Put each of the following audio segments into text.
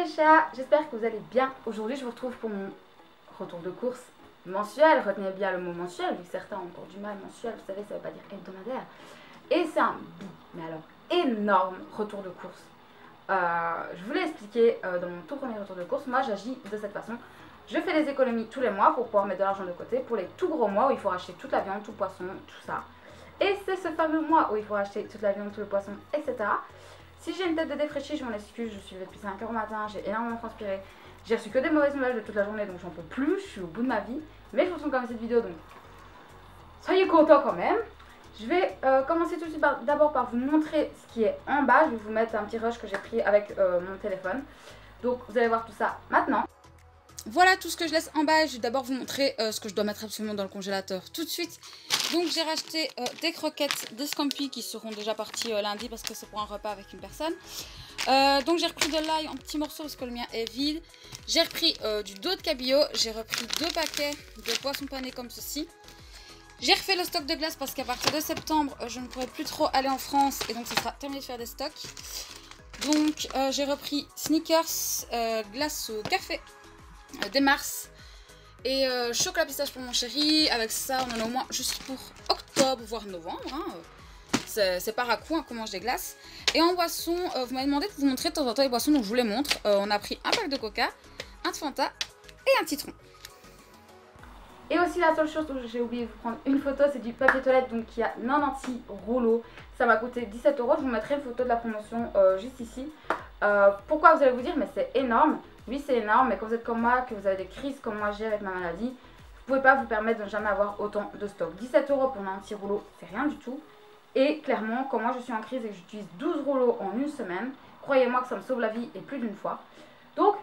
les chats, j'espère que vous allez bien. Aujourd'hui je vous retrouve pour mon retour de course mensuel. Retenez bien le mot mensuel, vu que certains ont encore du mal. Mensuel, vous savez, ça ne veut pas dire hebdomadaire. Et c'est un mais alors énorme retour de course. Je vous l'ai expliqué dans mon tout premier retour de course. Moi j'agis de cette façon. Je fais des économies tous les mois pour pouvoir mettre de l'argent de côté pour les tout gros mois où il faut racheter toute la viande, tout le poisson, tout ça. Et c'est ce fameux mois où il faut acheter toute la viande, tout le poisson, etc. Si j'ai une tête de défraîchie, je m'en excuse, je suis levée depuis 5 h au matin, j'ai énormément transpiré. J'ai reçu que des mauvaises nouvelles de toute la journée, donc j'en peux plus, je suis au bout de ma vie. Mais je vous tourne quand même cette vidéo, donc soyez contents quand même. Je vais commencer tout de suite d'abord par vous montrer ce qui est en bas. Je vais vous mettre un petit rush que j'ai pris avec mon téléphone. Donc vous allez voir tout ça maintenant. Voilà tout ce que je laisse en bas. Je vais d'abord vous montrer ce que je dois mettre absolument dans le congélateur tout de suite. Donc j'ai racheté des croquettes de Scampi qui seront déjà parties lundi parce que c'est pour un repas avec une personne. Donc j'ai repris de l'ail en petits morceaux parce que le mien est vide. J'ai repris du dos de cabillaud. J'ai repris 2 paquets de poissons panés comme ceci. J'ai refait le stock de glace parce qu'à partir de septembre, je ne pourrai plus trop aller en France et donc ça sera terminé de faire des stocks. Donc j'ai repris Snickers, glace au café, des Mars et chocolat pistache pour mon chéri. Avec ça, on en a au moins juste pour octobre, voire novembre. Hein. C'est par à coup qu'on mange des glaces. Et en boisson, vous m'avez demandé de vous montrer de temps en temps les boissons, donc je vous les montre. On a pris un pack de coca, un de Fanta et un citron. Et aussi la seule chose dont j'ai oublié de vous prendre une photo, c'est du papier toilette, donc il y a 96 rouleaux. Ça m'a coûté 17 €. Je vous mettrai une photo de la promotion juste ici. Pourquoi vous allez vous dire, mais c'est énorme. Oui, c'est énorme, mais quand vous êtes comme moi, que vous avez des crises comme moi j'ai avec ma maladie, vous ne pouvez pas vous permettre de ne jamais avoir autant de stock. 17 € pour un petit rouleau, c'est rien du tout. Et clairement, quand moi je suis en crise et que j'utilise 12 rouleaux en une semaine, croyez-moi que ça me sauve la vie et plus d'une fois. Donc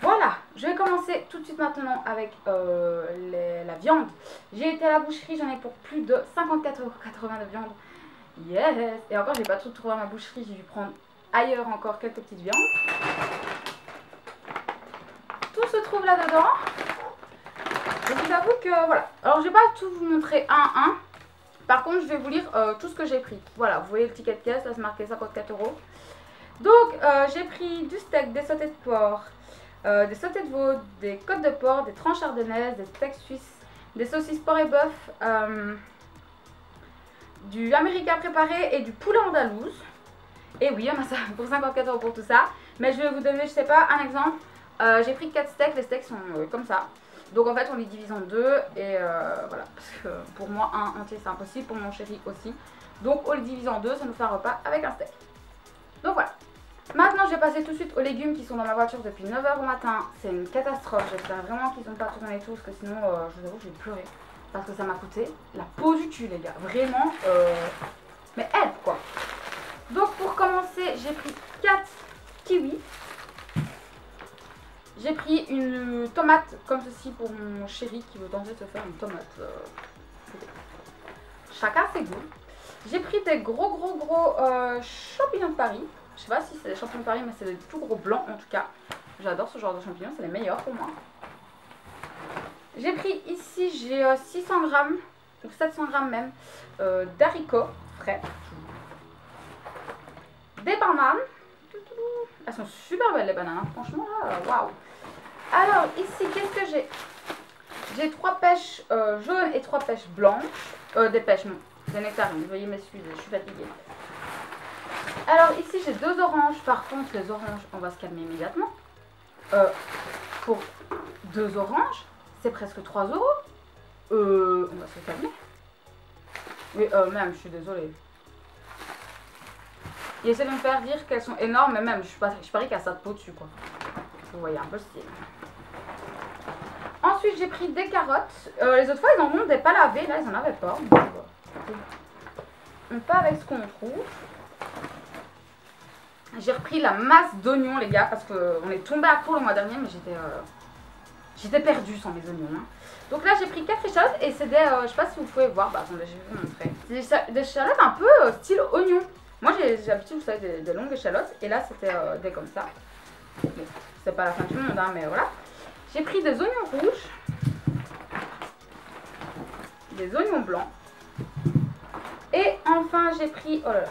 voilà, je vais commencer tout de suite maintenant avec la viande. J'ai été à la boucherie, j'en ai pour plus de 54,80 € de viande. Yes! Et encore, j'ai pas tout trouvé à ma boucherie, j'ai dû prendre ailleurs encore quelques petites viandes. Tout se trouve là-dedans. Je vous avoue que voilà. Alors, je vais pas tout vous montrer un à un. Par contre, je vais vous lire tout ce que j'ai pris. Voilà, vous voyez le ticket de caisse, là c'est marqué 54 €. Donc, j'ai pris du steak, des sautés de porc, des sautés de veau, des côtes de porc, des tranches ardennaises, des steaks suisses, des saucisses porc et bœuf, du américain préparé et du poulet andalouse. Et oui, on a ça pour 54 € pour tout ça. Mais je vais vous donner, je sais pas, un exemple. J'ai pris 4 steaks, les steaks sont comme ça. Donc en fait on les divise en 2 et voilà. Parce que pour moi un entier c'est impossible, pour mon chéri aussi. Donc on les divise en 2, ça nous fait un repas avec un steak. Donc voilà. Maintenant je vais passer tout de suite aux légumes qui sont dans ma voiture depuis 9 h au matin. C'est une catastrophe, j'espère vraiment qu'ils n'ont pas tourné et tout, parce que sinon je vous avoue que je vais pleurer. Parce que ça m'a coûté la peau du cul les gars, vraiment, mais aide quoi. Donc pour commencer j'ai pris 4 kiwis. J'ai pris une tomate comme ceci pour mon chéri qui veut tenter de se faire une tomate. Chacun ses goûts. J'ai pris des gros champignons de Paris. Je sais pas si c'est des champignons de Paris, mais c'est des tout gros blancs en tout cas. J'adore ce genre de champignons, c'est les meilleurs pour moi. J'ai pris ici, j'ai 600 g ou 700 g même d'haricots frais. Des bananes. Elles sont super belles les bananes, hein. Franchement là, waouh. Alors ici, qu'est-ce que j'ai? J'ai 3 pêches jaunes et 3 pêches blanches. Des pêches, non, des nectarines, veuillez m'excuser, je suis fatiguée. Alors ici j'ai 2 oranges, par contre les oranges on va se calmer immédiatement. Pour 2 oranges, c'est presque 3 €. On va se calmer. Oui, même, je suis désolée. Il essaie de me faire dire qu'elles sont énormes, mais même, je parie qu'il y a ça de peau dessus, quoi. Vous voyez un peu le style. Ensuite, j'ai pris des carottes. Les autres fois, ils en ont des pas lavées. Là, ils en avaient pas. On part avec ce qu'on trouve. J'ai repris la masse d'oignons, les gars, parce qu'on est tombé à court le mois dernier, mais j'étais perdue sans mes oignons. Hein. Donc là, j'ai pris 4 échalotes et c'est des, je sais pas si vous pouvez voir, bah attendez, je vais vous montrer. C'est des échalotes un peu style oignon. Moi, j'ai l'habitude, vous savez, des longues échalotes, et là, c'était des comme ça. Bon, c'est pas la fin du monde, hein, mais voilà. J'ai pris des oignons rouges, des oignons blancs, et enfin, j'ai pris, oh là là,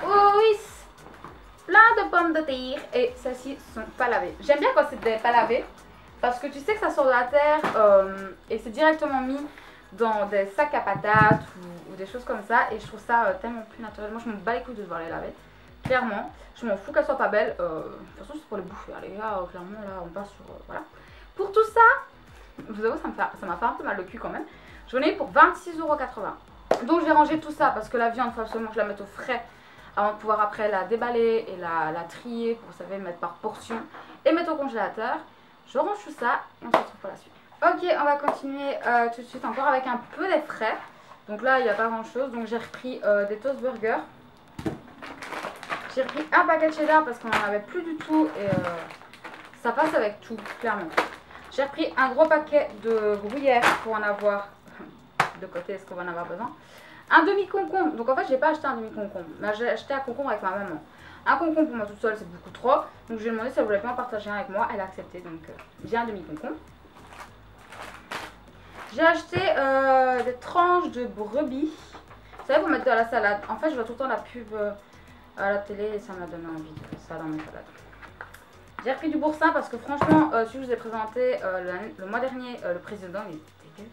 oh oui, plein de pommes de terre et celles-ci sont pas lavées. J'aime bien quand c'est pas lavé parce que tu sais que ça sort de la terre et c'est directement mis dans des sacs à patates ou des choses comme ça et je trouve ça tellement plus naturel. Moi je m'en bats les couilles de devoir les laver, clairement. Je m'en fous qu'elles soient pas belles. De toute façon c'est pour les bouffer, les gars, clairement là on passe sur... voilà. Pour tout ça, je vous avoue ça m'a fait un peu mal au cul quand même. J'en ai eu pour 26,80 €. Donc je vais ranger tout ça parce que la viande, il faut absolument que je la mette au frais avant de pouvoir après la déballer et la trier pour, vous savez, mettre par portion et mettre au congélateur. Je range tout ça et on se retrouve pour la suite. Ok, on va continuer tout de suite encore avec un peu des frais. Donc là, il n'y a pas grand chose. Donc j'ai repris des toast burgers. J'ai repris un paquet de cheddar parce qu'on n'en avait plus du tout et ça passe avec tout, clairement. J'ai repris un gros paquet de gruyère pour en avoir de côté, est-ce qu'on va en avoir besoin. Un demi-concombre, donc en fait je n'ai pas acheté un demi-concombre, mais j'ai acheté un concombre avec ma maman. Un concombre pour moi toute seule c'est beaucoup trop, donc je lui ai demandé si elle voulait bien en partager un avec moi, elle a accepté, donc j'ai un demi-concombre. J'ai acheté des tranches de brebis, vous savez pour mettre dans la salade. En fait je vois tout le temps la pub à la télé et ça m'a donné envie de faire ça dans mes salades. J'ai repris du boursin parce que franchement, celui que je vous ai présenté le mois dernier, le précédent, il est dégueu.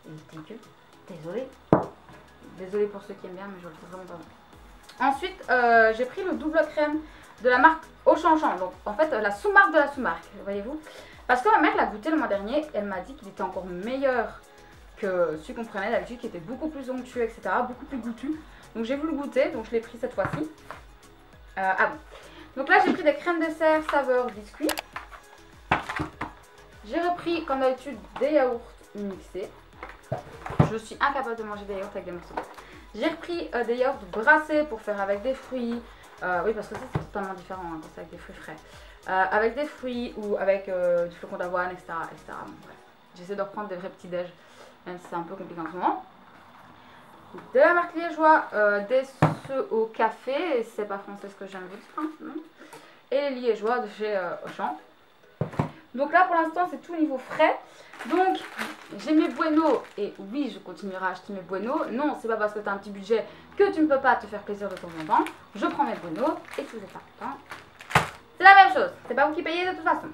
Il est dégueu. Désolée. Désolée pour ceux qui aiment bien, mais je le trouve vraiment pas bon. Ensuite, j'ai pris le double crème de la marque Auchan. Donc, en fait, la sous-marque de la sous-marque, voyez-vous. Parce que ma mère l'a goûté le mois dernier, elle m'a dit qu'il était encore meilleur que celui qu'on prenait d'habitude, qui était beaucoup plus onctueux, etc. Beaucoup plus goûtu. Donc, j'ai voulu goûter, donc je l'ai pris cette fois-ci. Ah bon. Donc là, j'ai pris des crèmes dessert saveur biscuit. J'ai repris, comme d'habitude, des yaourts mixés. Je suis incapable de manger des yaourts avec des morceaux. J'ai repris des yaourts brassés pour faire avec des fruits. Oui, parce que ça, c'est totalement différent hein, quand c'est avec des fruits frais. Avec des fruits ou avec du flocon d'avoine, etc. etc. Bon, bref. J'essaie de reprendre des vrais petits déj, même si c'est un peu compliqué en ce moment. De la marque liégeois, des œufs au café, et c'est pas français ce que je viens de vous dire, hein, non. Et les liégeois de chez Auchan. Donc là pour l'instant c'est tout au niveau frais. Donc j'ai mes Bueno, et oui je continuerai à acheter mes Bueno. Non, c'est pas parce que tu as un petit budget que tu ne peux pas te faire plaisir de temps en temps. Je prends mes Bueno et si vous êtes pas content, c'est la même chose, c'est pas vous qui payez de toute façon.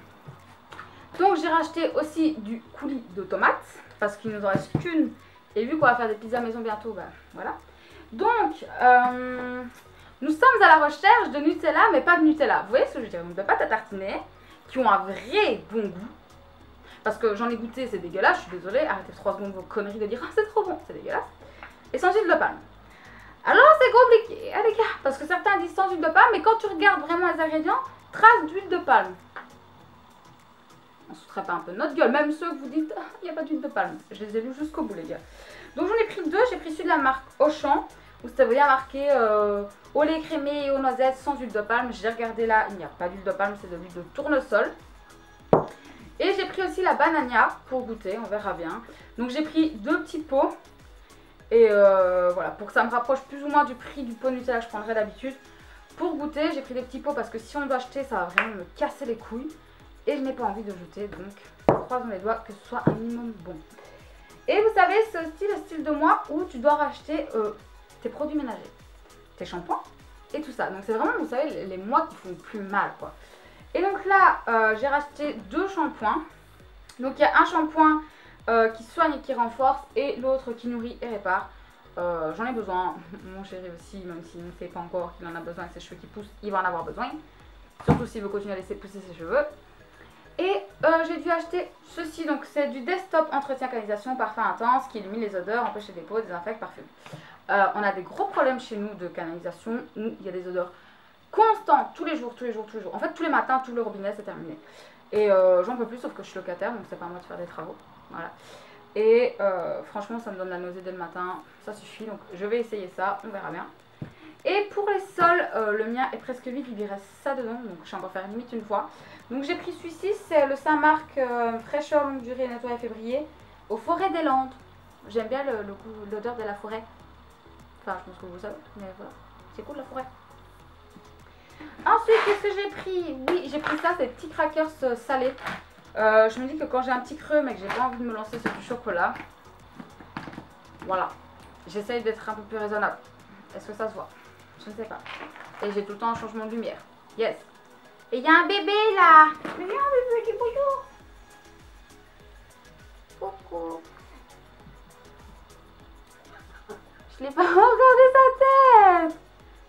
Donc j'ai racheté aussi du coulis de tomates, parce qu'il nous en reste qu'une. Et vu qu'on va faire des pizzas maison bientôt, bah voilà. Donc, nous sommes à la recherche de Nutella, mais pas de Nutella. Vous voyez ce que je veux dire? Donc de pâtes à tartiner, qui ont un vrai bon goût. Parce que j'en ai goûté, c'est dégueulasse, je suis désolée. Arrêtez 3 secondes vos conneries de dire oh, c'est trop bon, c'est dégueulasse. Et sans huile de palme. Alors c'est compliqué, hein, les gars, parce que certains disent sans huile de palme, mais quand tu regardes vraiment les ingrédients, trace d'huile de palme. On se foutrait pas un peu de notre gueule, même ceux que vous dites, il n'y a pas d'huile de palme. Je les ai lus jusqu'au bout, les gars. Donc j'en ai pris deux, j'ai pris celui de la marque Auchan, où c'était bien marqué au lait crémé et aux noisettes sans huile de palme. J'ai regardé là, il n'y a pas d'huile de palme, c'est de l'huile de tournesol. Et j'ai pris aussi la banania pour goûter, on verra bien. Donc j'ai pris 2 petits pots. Et voilà, pour que ça me rapproche plus ou moins du prix du pot Nutella que je prendrais d'habitude. Pour goûter, j'ai pris des petits pots parce que si on doit acheter, ça va vraiment me casser les couilles. Et je n'ai pas envie de jeter, donc croisons les doigts que ce soit un minimum bon. Et vous savez, c'est aussi le style de moi où tu dois racheter tes produits ménagers, tes shampoings et tout ça. Donc c'est vraiment, vous savez, les mois qui font le plus mal, quoi. Et donc là, j'ai racheté 2 shampoings. Donc il y a un shampoing qui soigne et qui renforce et l'autre qui nourrit et répare. J'en ai besoin, mon chéri aussi, même s'il ne sait pas encore qu'il en a besoin avec ses cheveux qui poussent, il va en avoir besoin. Surtout s'il veut continuer à laisser pousser ses cheveux. Et j'ai dû acheter ceci, donc c'est du Desktop Entretien Canalisation Parfum Intense qui élimine les odeurs, empêche les dépôts, désinfecte, parfume. On a des gros problèmes chez nous de canalisation où il y a des odeurs constantes tous les jours. En fait tous les matins, tout le robinet c'est terminé. Et j'en peux plus sauf que je suis locataire donc c'est pas à moi de faire des travaux. Voilà. Et franchement ça me donne la nausée dès le matin, ça suffit donc je vais essayer ça, on verra bien. Et pour les sols, le mien est presque vide, il y reste ça dedans, donc je vais encore faire limite une fois. Donc j'ai pris celui-ci, c'est le Saint-Marc fraîcheur longue durée nettoyé février aux forêts des Landes. J'aime bien l'odeur de la forêt. Enfin je pense que vous savez, mais voilà, c'est cool la forêt. Ensuite qu'est-ce que j'ai pris? Oui j'ai pris ça, ces petits crackers salés. Je me dis que quand j'ai un petit creux mais que j'ai pas envie de me lancer sur du chocolat, voilà, j'essaye d'être un peu plus raisonnable. Est-ce que ça se voit? Je ne sais pas. Et j'ai tout le temps un changement de lumière. Yes. Et il y a un bébé là. Viens bébé, dis bonjour. Coucou. Je l'ai pas regardé sa tête.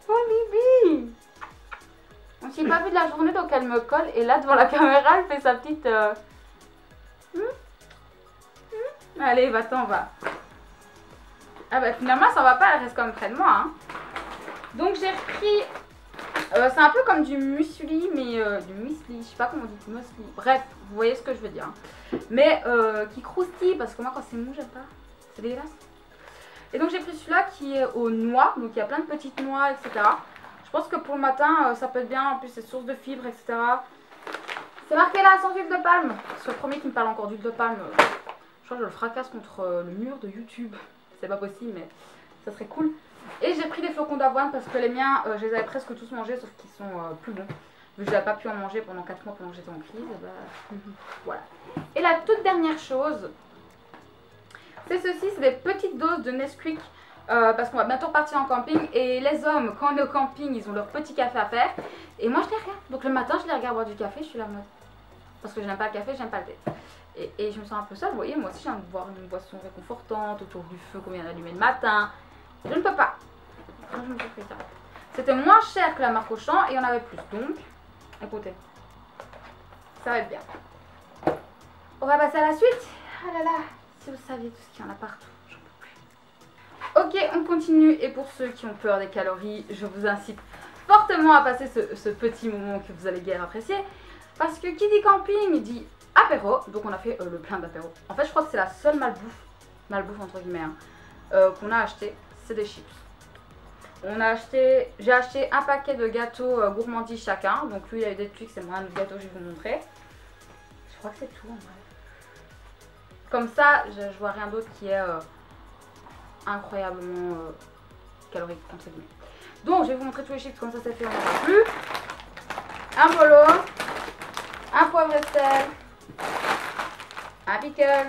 Oh Bibi. On s'est pas vu de la journée donc elle me colle. Et là devant la caméra elle fait sa petite... Allez va-t'en va. Ah bah finalement ça va pas, elle reste comme près de moi. Hein. Donc j'ai repris... c'est un peu comme du muesli, mais du muesli, je sais pas comment on dit, muesli. Bref, vous voyez ce que je veux dire. Mais qui croustille, parce que moi quand c'est mou j'aime pas. C'est dégueulasse. Et donc j'ai pris celui-là qui est aux noix, donc il y a plein de petites noix, etc. Je pense que pour le matin ça peut être bien, en plus c'est source de fibres, etc. C'est marqué là sans huile de palme. C'est le premier qui me parle encore d'huile de palme. Je crois que je le fracasse contre le mur de YouTube. C'est pas possible, mais ça serait cool. Et j'ai pris des flocons d'avoine parce que les miens, je les avais presque tous mangés, sauf qu'ils sont plus bons. Vu que j'avais pas pu en manger pendant 4 mois pendant que j'étais en crise, et bah, voilà. Et la toute dernière chose, c'est ceci, c'est des petites doses de Nesquik. Parce qu'on va bientôt repartir en camping. Et les hommes, quand on est au camping, ils ont leur petit café à faire. Et moi je les regarde. Donc le matin, je les regarde boire du café, je suis là en mode... Parce que j'aime pas le café, j'aime pas le thé. Et je me sens un peu seule, vous voyez, moi aussi j'ai envie de boire une boisson réconfortante autour du feu qu'on vient d'allumer le matin. Je ne peux pas. Je me suis pris ça. C'était moins cher que la marque Auchan et il y en avait plus. Donc, écoutez, ça va être bien. On va passer à la suite. Ah là là, si vous saviez tout ce qu'il y en a partout, j'en peux plus. Ok, on continue. Et pour ceux qui ont peur des calories, je vous incite fortement à passer ce petit moment que vous allez guère apprécier. Parce que qui dit camping dit apéro. Donc on a fait le plein d'apéro. En fait, je crois que c'est la seule malbouffe entre guillemets, hein, qu'on a acheté. C'est des chips. J'ai acheté un paquet de gâteaux gourmandises chacun. Donc lui il y a eu des Twix et moi un autre gâteau, je vais vous montrer. Je crois que c'est tout en vrai. Comme ça, je vois rien d'autre qui est incroyablement calorique entre guillemets. Donc je vais vous montrer tous les chips comme ça fait, on n'en a plus. Un bolo, un poivre et sel, un pickles,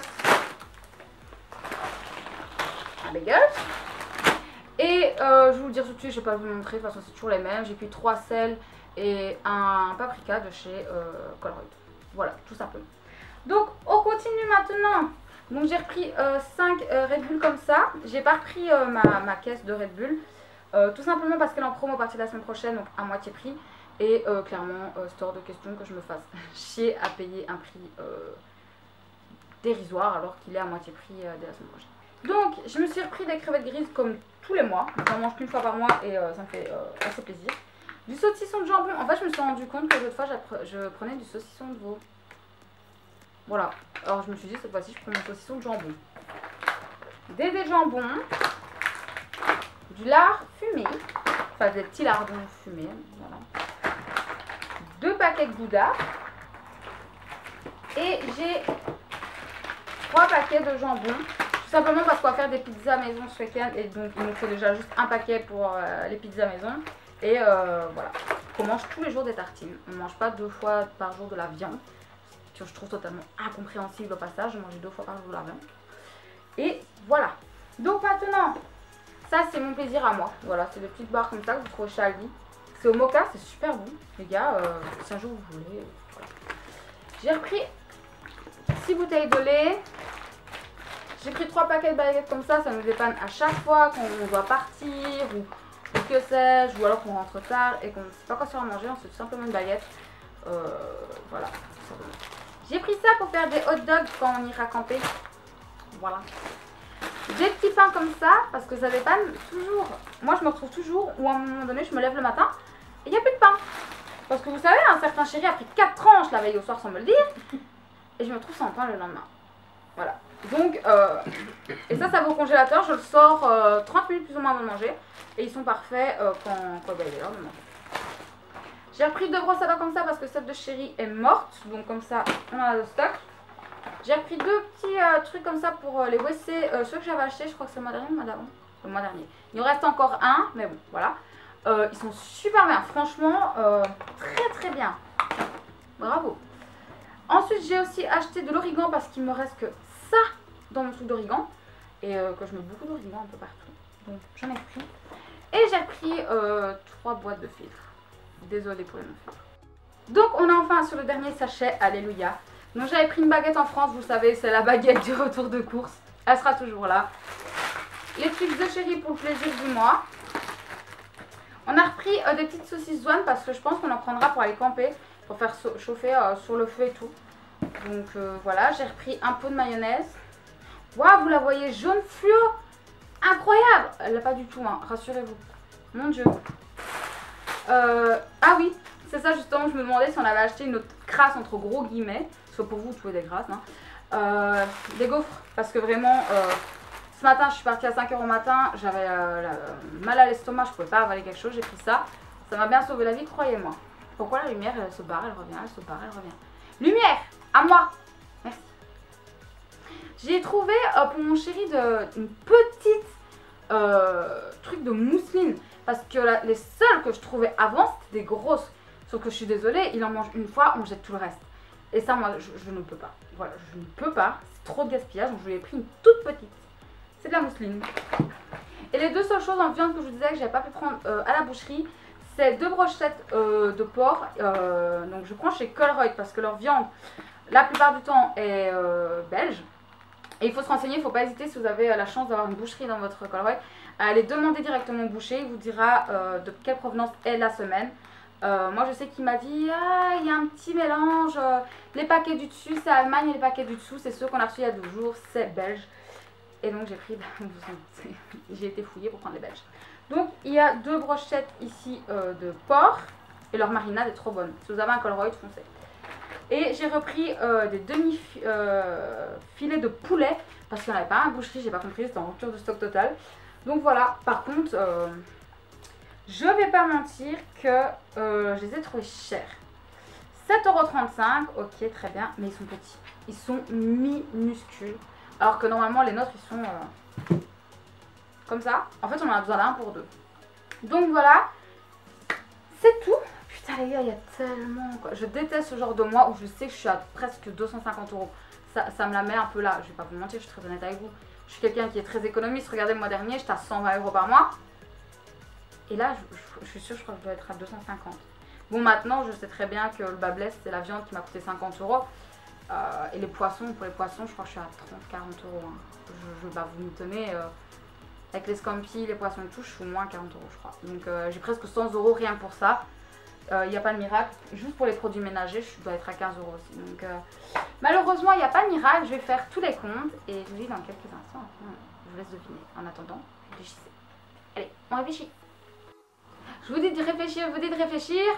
un bagel. Et je vais vous le dire tout de suite, je ne vais pas vous le montrer, de toute façon c'est toujours les mêmes. J'ai pris 3 sels et un paprika de chez Colruyt. Voilà, tout simplement. Donc on continue maintenant. Donc j'ai repris 5 Red Bull comme ça. J'ai pas repris ma caisse de Red Bull. Tout simplement parce qu'elle est en promo à partir de la semaine prochaine, donc à moitié prix. Et clairement, c'est hors de question que je me fasse chier à payer un prix dérisoire alors qu'il est à moitié prix dès la semaine prochaine. Donc je me suis repris des crevettes grises comme tous les mois. J'en mange qu'une fois par mois et ça me fait assez plaisir. Du saucisson de jambon. En fait, je me suis rendu compte que l'autre fois, je prenais du saucisson de veau. Voilà. Alors je me suis dit, cette fois-ci, je prends mon saucisson de jambon. Des jambons. Du lard fumé. Enfin, des petits lardons fumés. Voilà. 2 paquets de gouda. Et j'ai 3 paquets de jambon. Tout simplement parce qu'on va faire des pizzas maison ce week-end. Et donc, il nous faut déjà juste un paquet pour les pizzas maison. Et voilà. On mange tous les jours des tartines. On ne mange pas 2 fois par jour de la viande. Que je trouve totalement incompréhensible au passage. Je mangeais 2 fois par jour de la viande. Et voilà. Donc maintenant, ça c'est mon plaisir à moi. Voilà, c'est des petites barres comme ça que vous trouvez chez Aldi. C'est au mocha, c'est super bon. Les gars, si un jour vous voulez. Voilà. J'ai repris 6 bouteilles de lait. J'ai pris 3 paquets de baguettes comme ça nous dépanne à chaque fois qu'on doit partir ou que sais-je, ou alors qu'on rentre tard et qu'on ne sait pas quoi se faire manger, on se fait tout simplement une baguette. Voilà. J'ai pris ça pour faire des hot dogs quand on ira camper. Voilà. Des petits pains comme ça parce que ça dépanne toujours. Moi je me retrouve toujours où à un moment donné je me lève le matin et il n'y a plus de pain. Parce que vous savez, un certain chéri a pris 4 tranches la veille au soir sans me le dire. Et je me retrouve sans pain le lendemain. Voilà. Donc, et ça va au congélateur. Je le sors 30 minutes plus ou moins avant de manger. Et ils sont parfaits quand il est l'heure de manger. J'ai repris 2 brosses à dents comme ça parce que celle de chéri est morte. Donc comme ça, on en a de stock. J'ai repris 2 petits trucs comme ça pour les WC. Ceux que j'avais achetés, je crois que c'est le mois dernier ou le mois d'avant. Le mois dernier. Il en reste encore un, mais bon, voilà. Ils sont super bien. Franchement, très très bien. Bravo. Ensuite, j'ai aussi acheté de l'origan parce qu'il me reste que ça dans mon truc d'origan. Et que je mets beaucoup d'origan un peu partout. Donc j'en ai pris. Et j'ai pris 3 boîtes de filtres. Désolée pour les non-filtres. Donc on est enfin sur le dernier sachet, alléluia. Donc j'avais pris une baguette en France, vous savez, c'est la baguette du retour de course. Elle sera toujours là. Les chips de chéri pour le plaisir du mois. On a repris des petites saucisses douane parce que je pense qu'on en prendra pour aller camper, pour faire chauffer sur le feu et tout. Donc voilà, j'ai repris un pot de mayonnaise. Waouh, vous la voyez jaune fluo, incroyable. Elle l'a pas du tout, hein, rassurez-vous. Mon Dieu. Ah oui, c'est ça justement, je me demandais si on avait acheté une autre crasse entre gros guillemets. Soit pour vous, tout est des grasses. Hein. Des gaufres, parce que vraiment, ce matin, je suis partie à 5 h au matin. J'avais mal à l'estomac, je pouvais pas avaler quelque chose. J'ai pris ça. Ça m'a bien sauvé la vie, croyez-moi. Pourquoi la lumière, elle se barre, elle revient, elle se barre, elle revient. Lumière, à moi. Merci. J'ai trouvé pour mon chéri une petite truc de mousseline. Parce que les seules que je trouvais avant, c'était des grosses. Sauf que je suis désolée, il en mange une fois, on jette tout le reste. Et ça, moi, je ne peux pas. Voilà, je ne peux pas. C'est trop de gaspillage. Donc, je lui ai pris une toute petite. C'est de la mousseline. Et les deux seules choses en viande que je vous disais que j'avais pas pu prendre à la boucherie, c'est 2 brochettes de porc. Donc, je prends chez Colruyt parce que leur viande, la plupart du temps, est belge. Et il faut se renseigner, il ne faut pas hésiter si vous avez la chance d'avoir une boucherie dans votre Colruyt. Allez demander directement au boucher, il vous dira de quelle provenance est la semaine. Moi je sais qu'il m'a dit ah, il y a un petit mélange, les paquets du dessus c'est Allemagne et les paquets du dessous c'est ceux qu'on a reçus il y a 12 jours, c'est belge. Et donc j'ai pris, j'ai été fouillée pour prendre les belges. Donc il y a 2 brochettes ici de porc et leur marinade est trop bonne. Si vous avez un Colruyt, foncez. Et j'ai repris des demi-filets de poulet parce qu'il n'y en avait pas à la boucherie, j'ai pas compris, c'était en rupture de stock totale. Donc voilà, par contre, je vais pas mentir que je les ai trouvés chers. 7,35 €, ok très bien, mais ils sont petits. Ils sont minuscules. Alors que normalement les nôtres ils sont comme ça. En fait on en a besoin d'un pour 2. Donc voilà, c'est tout. Putain les gars, il y a tellement quoi. Je déteste ce genre de mois où je sais que je suis à presque 250 €. Ça me la met un peu là, je vais pas vous mentir, je suis très honnête avec vous. Je suis quelqu'un qui est très économiste. Regardez, le mois dernier, j'étais à 120 € par mois. Et là, je suis sûre, je crois que je dois être à 250. Bon, maintenant, je sais très bien que le bas blesse, c'est la viande qui m'a coûté 50 €. Et les poissons, pour les poissons, je crois que je suis à 30-40 €. Hein. Je vais vous m'étonner. Avec les scampi, les poissons et tout, je suis au moins 40 €, je crois. Donc, j'ai presque 100 € rien que pour ça. Il n'y a pas de miracle. Juste pour les produits ménagers, je dois être à 15 € aussi. Donc, malheureusement, il n'y a pas de miracle. Je vais faire tous les comptes et je vous dis dans quelques instants. Je vous laisse deviner. En attendant, réfléchissez. Allez, on réfléchit. Je vous dis de réfléchir,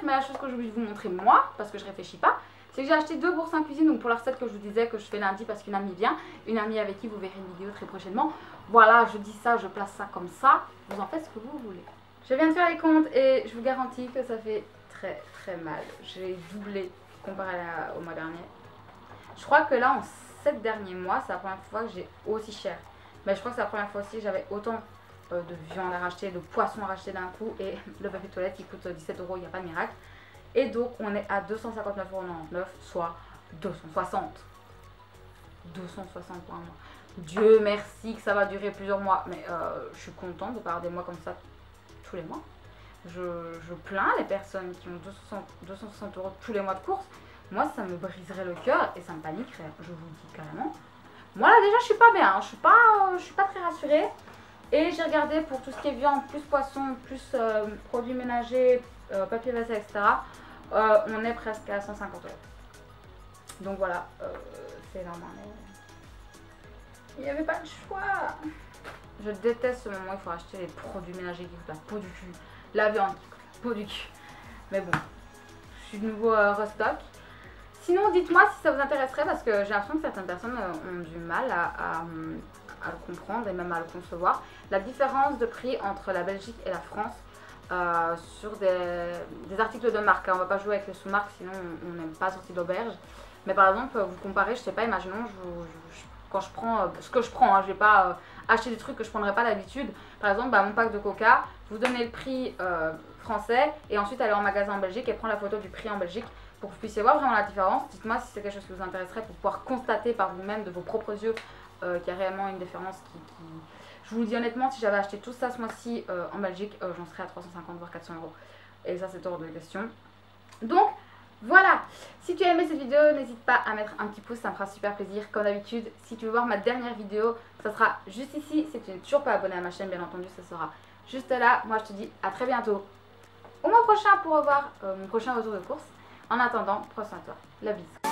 mais la chose que j'ai oublié de vous montrer moi, parce que je réfléchis pas, c'est que j'ai acheté 2 bourses en cuisine. Donc pour la recette que je vous disais que je fais lundi parce qu'une amie vient, une amie avec qui vous verrez une vidéo très prochainement. Voilà, je dis ça, je place ça comme ça. Vous en faites ce que vous voulez. Je viens de faire les comptes et je vous garantis que ça fait très mal. J'ai doublé comparé au mois dernier. Je crois que là en 7 derniers mois c'est la première fois que j'ai aussi cher. Mais je crois que c'est la première fois aussi que j'avais autant de viande à racheter, de poissons à racheter d'un coup. Et le papier toilette qui coûte 17 €, il n'y a pas de miracle. Et donc on est à 259,99 €, soit 260. 260 pour un mois. Dieu merci que ça va durer plusieurs mois. Mais je suis contente de pas avoir des mois comme ça tous les mois. Je plains les personnes qui ont 260 € tous les mois de course. Moi, ça me briserait le cœur et ça me paniquerait, je vous le dis carrément. Moi, là, déjà, je suis pas bien. Hein. Je suis pas très rassurée. Et j'ai regardé pour tout ce qui est viande, plus poisson, plus produits ménagers, papier vaisselle, etc. On est presque à 150 €. Donc voilà, c'est normal. Il n'y avait pas de choix. Je déteste ce moment où il faut acheter les produits ménagers qui coûtent la peau du cul. La viande qui coûte la peau du cul. Mais bon, je suis de nouveau restock. Sinon, dites-moi si ça vous intéresserait parce que j'ai l'impression que certaines personnes ont du mal à le comprendre et même à le concevoir. La différence de prix entre la Belgique et la France sur des articles de marque. On ne va pas jouer avec les sous-marques sinon on n'aime pas sortir d'auberge. Mais par exemple, vous comparez, je sais pas, imaginons, quand je prends ce que je prends, hein, je vais pas acheter des trucs que je prendrais pas d'habitude. Par exemple, mon pack de coca, vous donnez le prix français et ensuite aller en magasin en Belgique et prendre la photo du prix en Belgique pour que vous puissiez voir vraiment la différence. Dites-moi si c'est quelque chose qui vous intéresserait pour pouvoir constater par vous-même de vos propres yeux qu'il y a réellement une différence qui... Je vous le dis honnêtement, si j'avais acheté tout ça ce mois-ci en Belgique, j'en serais à 350 voire 400 €. Et ça, c'est hors de question. Donc, Voilà, si tu as aimé cette vidéo, n'hésite pas à mettre un petit pouce, ça me fera super plaisir. Comme d'habitude, si tu veux voir ma dernière vidéo, ça sera juste ici. Si tu n'es toujours pas abonné à ma chaîne, bien entendu, ça sera juste là. Moi, je te dis à très bientôt, au mois prochain pour revoir mon prochain retour de course. En attendant, prends soin de toi. La bise.